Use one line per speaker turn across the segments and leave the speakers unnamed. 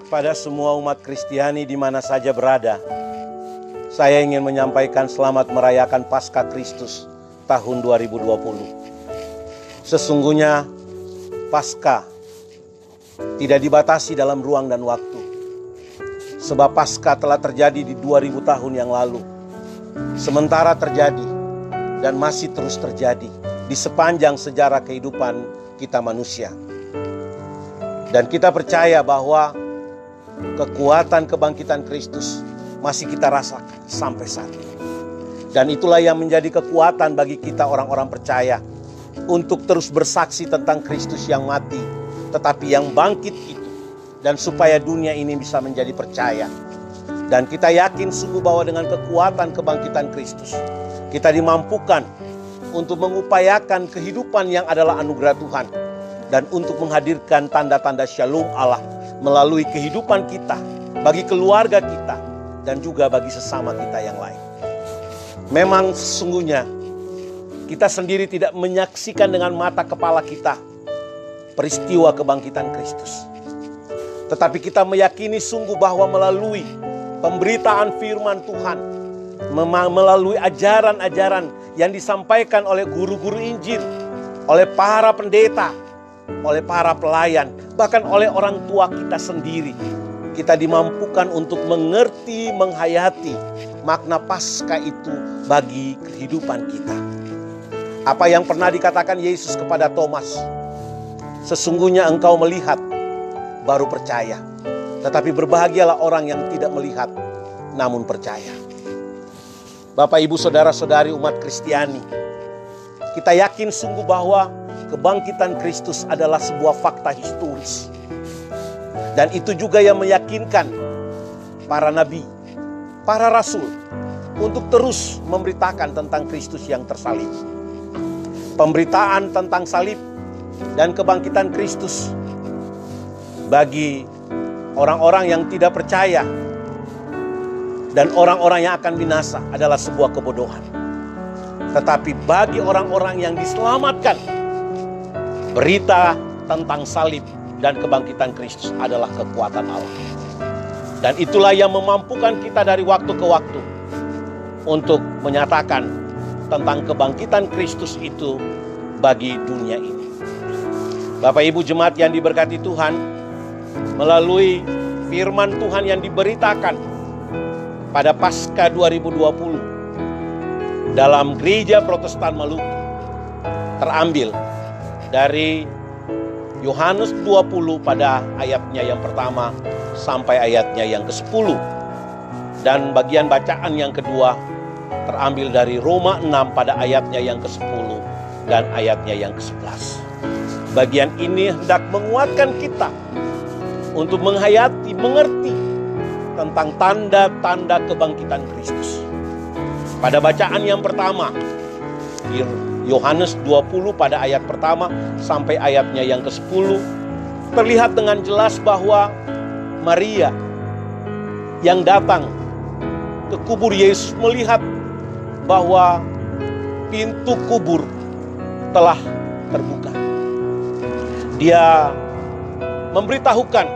Pada semua umat Kristiani di mana saja berada, saya ingin menyampaikan selamat merayakan Paskah Kristus tahun 2020. Sesungguhnya Paskah tidak dibatasi dalam ruang dan waktu. Sebab Paskah telah terjadi di 2000 tahun yang lalu. Sementara terjadi dan masih terus terjadi di sepanjang sejarah kehidupan kita manusia. Dan kita percaya bahwa kekuatan kebangkitan Kristus masih kita rasakan sampai saat ini. Dan itulah yang menjadi kekuatan bagi kita orang-orang percaya untuk terus bersaksi tentang Kristus yang mati, tetapi yang bangkit itu. Dan supaya dunia ini bisa menjadi percaya. Dan kita yakin sungguh bahwa dengan kekuatan kebangkitan Kristus, kita dimampukan untuk mengupayakan kehidupan yang adalah anugerah Tuhan. Dan untuk menghadirkan tanda-tanda shalom Allah melalui kehidupan kita, bagi keluarga kita, dan juga bagi sesama kita yang lain. Memang sesungguhnya kita sendiri tidak menyaksikan dengan mata kepala kita peristiwa kebangkitan Kristus. Tetapi kita meyakini sungguh bahwa melalui pemberitaan firman Tuhan, melalui ajaran-ajaran yang disampaikan oleh guru-guru Injil, oleh para pendeta, oleh para pelayan, bahkan oleh orang tua kita sendiri, kita dimampukan untuk mengerti, menghayati makna Paskah itu bagi kehidupan kita. Apa yang pernah dikatakan Yesus kepada Thomas, sesungguhnya engkau melihat baru percaya, tetapi berbahagialah orang yang tidak melihat namun percaya. Bapak, Ibu, saudara-saudari umat Kristiani, kita yakin sungguh bahwa kebangkitan Kristus adalah sebuah fakta historis. Dan itu juga yang meyakinkan para nabi, para rasul untuk terus memberitakan tentang Kristus yang tersalib. Pemberitaan tentang salib dan kebangkitan Kristus bagi orang-orang yang tidak percaya dan orang-orang yang akan binasa adalah sebuah kebodohan. Tetapi bagi orang-orang yang diselamatkan, berita tentang salib dan kebangkitan Kristus adalah kekuatan Allah. Dan itulah yang memampukan kita dari waktu ke waktu untuk menyatakan tentang kebangkitan Kristus itu bagi dunia ini. Bapak Ibu jemaat yang diberkati Tuhan, melalui firman Tuhan yang diberitakan pada Paskah 2020 dalam Gereja Protestan Maluku, terambil dari Yohanes 20 pada ayatnya yang pertama sampai ayatnya yang ke-10. Dan bagian bacaan yang kedua terambil dari Roma 6 pada ayatnya yang ke-10 dan ayatnya yang ke-11. Bagian ini hendak menguatkan kita untuk menghayati, mengerti tentang tanda-tanda kebangkitan Kristus. Pada bacaan yang pertama, di Yohanes 20 pada ayat pertama sampai ayatnya yang ke-10, terlihat dengan jelas bahwa Maria yang datang ke kubur Yesus melihat bahwa pintu kubur telah terbuka. Dia memberitahukan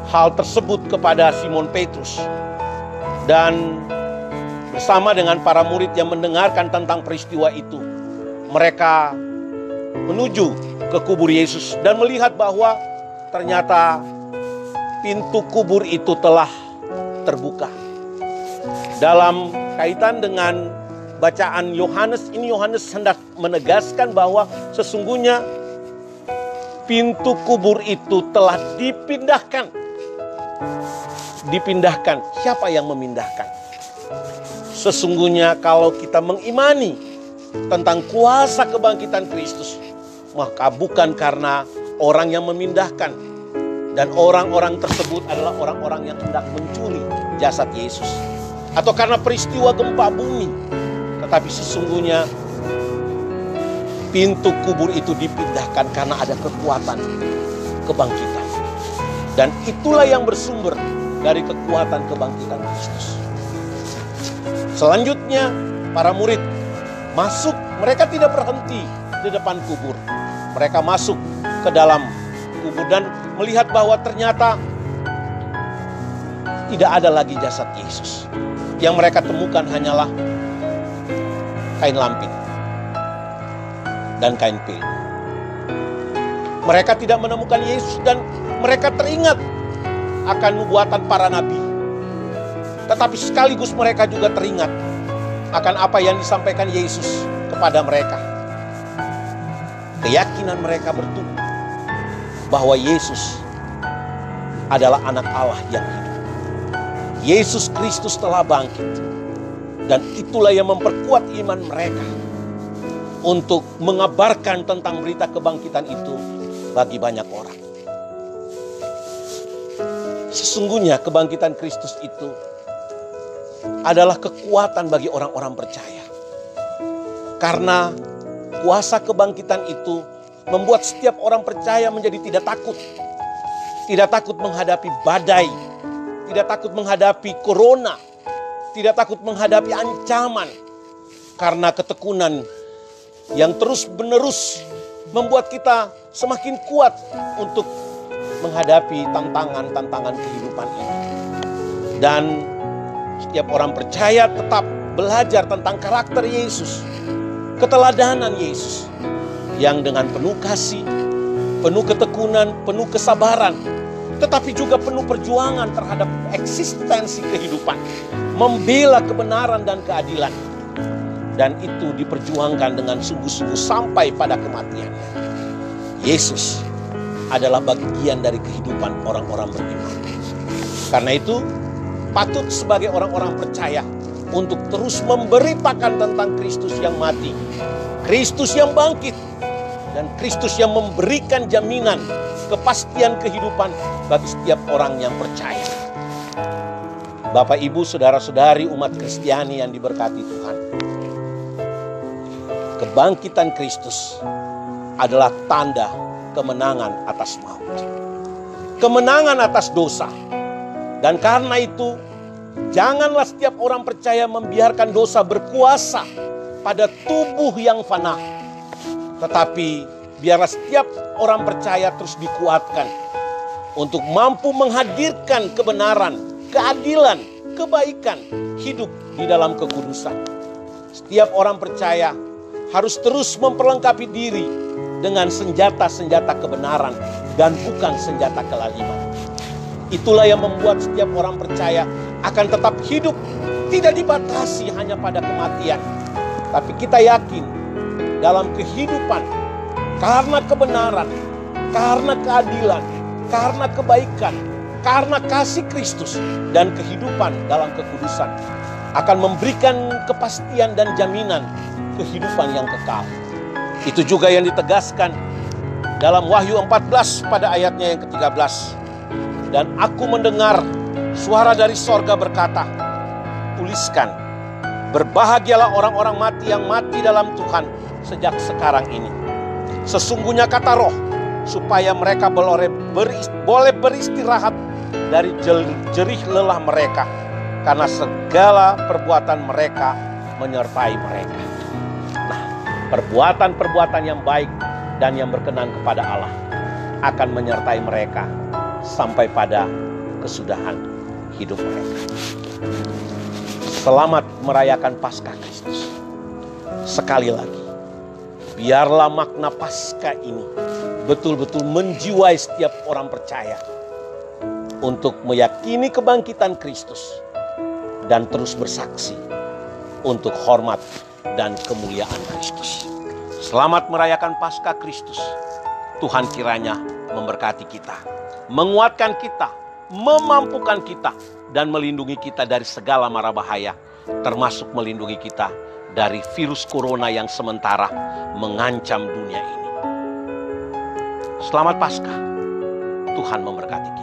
hal tersebut kepada Simon Petrus, dan bersama dengan para murid yang mendengarkan tentang peristiwa itu, mereka menuju ke kubur Yesus dan melihat bahwa ternyata pintu kubur itu telah terbuka. Dalam kaitan dengan bacaan Yohanes ini, Yohanes hendak menegaskan bahwa sesungguhnya pintu kubur itu telah dipindahkan. Dipindahkan. Siapa yang memindahkan? Sesungguhnya kalau kita mengimani tentang kuasa kebangkitan Kristus, maka bukan karena orang yang memindahkan. Dan orang-orang tersebut adalah orang-orang yang hendak mencuri jasad Yesus. Atau karena peristiwa gempa bumi. Tetapi sesungguhnya pintu kubur itu dipindahkan karena ada kekuatan kebangkitan. Dan itulah yang bersumber dari kekuatan kebangkitan Kristus. Selanjutnya para murid masuk, mereka tidak berhenti di depan kubur. Mereka masuk ke dalam kubur dan melihat bahwa ternyata tidak ada lagi jasad Yesus. Yang mereka temukan hanyalah kain lampin dan kain pil. Mereka tidak menemukan Yesus dan mereka teringat akan nubuatan para nabi. Tetapi sekaligus mereka juga teringat akan apa yang disampaikan Yesus kepada mereka. Keyakinan mereka bertumbuh bahwa Yesus adalah anak Allah yang hidup. Yesus Kristus telah bangkit. Dan itulah yang memperkuat iman mereka untuk mengabarkan tentang berita kebangkitan itu bagi banyak orang. Sesungguhnya kebangkitan Kristus itu adalah kekuatan bagi orang-orang percaya. Karena kuasa kebangkitan itu membuat setiap orang percaya menjadi tidak takut. Tidak takut menghadapi badai, tidak takut menghadapi corona, tidak takut menghadapi ancaman. Karena ketekunan yang terus-menerus membuat kita semakin kuat untuk menghadapi tantangan-tantangan kehidupan ini. Dan setiap orang percaya tetap belajar tentang karakter Yesus, keteladanan Yesus yang dengan penuh kasih, penuh ketekunan, penuh kesabaran, tetapi juga penuh perjuangan terhadap eksistensi kehidupan, membela kebenaran dan keadilan. Dan itu diperjuangkan dengan sungguh-sungguh sampai pada kematiannya. Yesus adalah bagian dari kehidupan orang-orang beriman. Karena itu, patut sebagai orang-orang percaya untuk terus memberitakan tentang Kristus yang mati, Kristus yang bangkit, dan Kristus yang memberikan jaminan kepastian kehidupan bagi setiap orang yang percaya. Bapak, Ibu, saudara-saudari umat Kristiani yang diberkati Tuhan. Kebangkitan Kristus adalah tanda kemenangan atas maut. Kemenangan atas dosa. Dan karena itu, janganlah setiap orang percaya membiarkan dosa berkuasa pada tubuh yang fana. Tetapi biarlah setiap orang percaya terus dikuatkan untuk mampu menghadirkan kebenaran, keadilan, kebaikan, hidup di dalam kekudusan. Setiap orang percaya harus terus memperlengkapi diri dengan senjata-senjata kebenaran dan bukan senjata kelaliman. Itulah yang membuat setiap orang percaya akan tetap hidup, tidak dibatasi hanya pada kematian. Tapi kita yakin dalam kehidupan, karena kebenaran, karena keadilan, karena kebaikan, karena kasih Kristus dan kehidupan dalam kekudusan akan memberikan kepastian dan jaminan kehidupan yang kekal. Itu juga yang ditegaskan dalam Wahyu 14 pada ayatnya yang ke-13. Dan aku mendengar suara dari sorga berkata, tuliskan, berbahagialah orang-orang mati yang mati dalam Tuhan sejak sekarang ini. Sesungguhnya kata Roh, supaya mereka boleh beristirahat dari jerih lelah mereka, karena segala perbuatan mereka menyertai mereka. Nah, perbuatan-perbuatan yang baik dan yang berkenan kepada Allah akan menyertai mereka sampai pada kesudahan hidup mereka. Selamat merayakan Paskah Kristus. Sekali lagi, biarlah makna Paskah ini betul-betul menjiwai setiap orang percaya untuk meyakini kebangkitan Kristus dan terus bersaksi untuk hormat dan kemuliaan Kristus. Selamat merayakan Paskah Kristus. Tuhan kiranya memberkati kita, menguatkan kita, memampukan kita, dan melindungi kita dari segala mara bahaya, termasuk melindungi kita dari virus corona yang sementara mengancam dunia ini. Selamat Paskah. Tuhan memberkati kita.